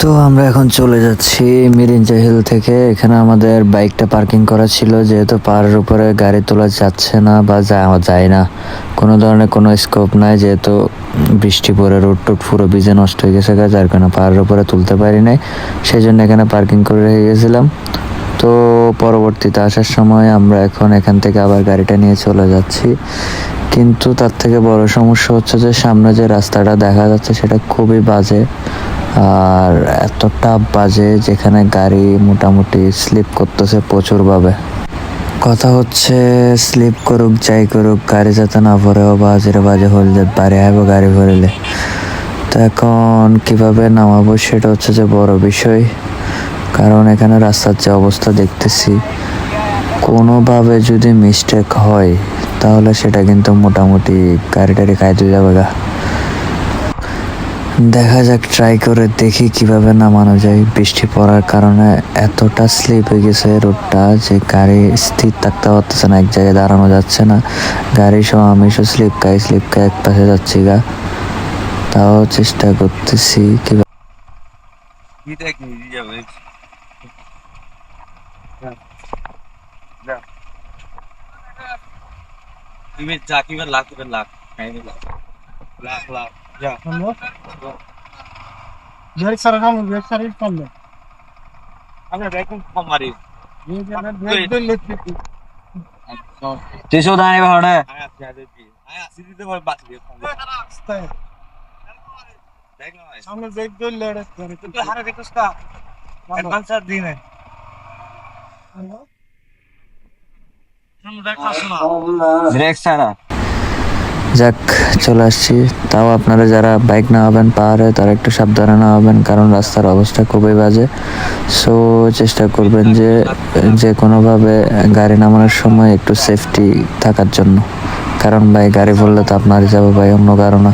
তো আমরা এখন চলে যাচ্ছি মিরিঞ্জা হিল থেকে। এখানে আমাদের বাইকটা পার্কিং করা ছিল, যেহেতু পাহাড়ের উপরে গাড়ি তোলা যাচ্ছে না বা যায় না, কোনো ধরনের কোনো স্কোপ নাই, যেহেতু বৃষ্টি পড়ে রোড টোড পুরো ভিজে নষ্ট হয়ে গেছে, যার কারণে পাহাড়ের উপরে তুলতে পারি নাই। সেই জন্য এখানে পার্কিং করে রেখে গেছিলাম। তো পরবর্তীতে আসার সময় আমরা এখন এখান থেকে আবার গাড়িটা নিয়ে চলে যাচ্ছি। কিন্তু তার থেকে বড় সমস্যা হচ্ছে যে সামনে যে রাস্তাটা দেখা যাচ্ছে সেটা খুবই বাজে, আর এতটা বাজে যেখানে গাড়ি মোটামুটি স্লিপ করতেছে প্রচুরভাবে। কথা হচ্ছে স্লিপ করুক যাই করুক, গাড়ি যাতে না ভরেও বাজে বাজে হলে বাড়ি আইব গাড়ি ভরলে। তো এখন কিভাবে নামাবো সেটা হচ্ছে যে বড় বিষয়, কারণ এখানে রাস্তার যে অবস্থা দেখতেছি, কোনোভাবে যদি মিস্টেক হয় তাহলে সেটা কিন্তু মোটামুটি গাড়ি খাইতে যাবে গা। দেখা যাক, ট্রাই করে দেখি কিভাবে নামানো যায়। বৃষ্টি পড়ার কারণে এতটা স্লিপ হয়ে গেছে রোডটা যে গাড়ি স্থির থাকতে পারতেছে না, এক জায়গায় দাঁড়ানো যাচ্ছে না। গাড়ি সহ আমি সব স্লিপ খাই এক পাশে যাচ্ছি গা। তাও চেষ্টা করতেছি কিভাবে। Direct sarı kalmıyor, direkt sarı ilk kalmıyor. Tissue দাঁড়িয়ে ভাড়া সামনে দেখ দৌড়লে ব্রেক ছাড়া। যাক, চলে আসছি। তাও আপনারা যারা বাইক নামাবেন পাহাড়ে তারা একটু সাবধানে নামাবেন, কারণ রাস্তার অবস্থা খুবই বাজে। সো চেষ্টা করবেন যে যে কোনোভাবে গাড়ি নামানোর সময় একটু সেফটি থাকার জন্য, কারণ ভাই গাড়ি পড়লে তো আপনারই যাবে ভাই, অন্য কারো না।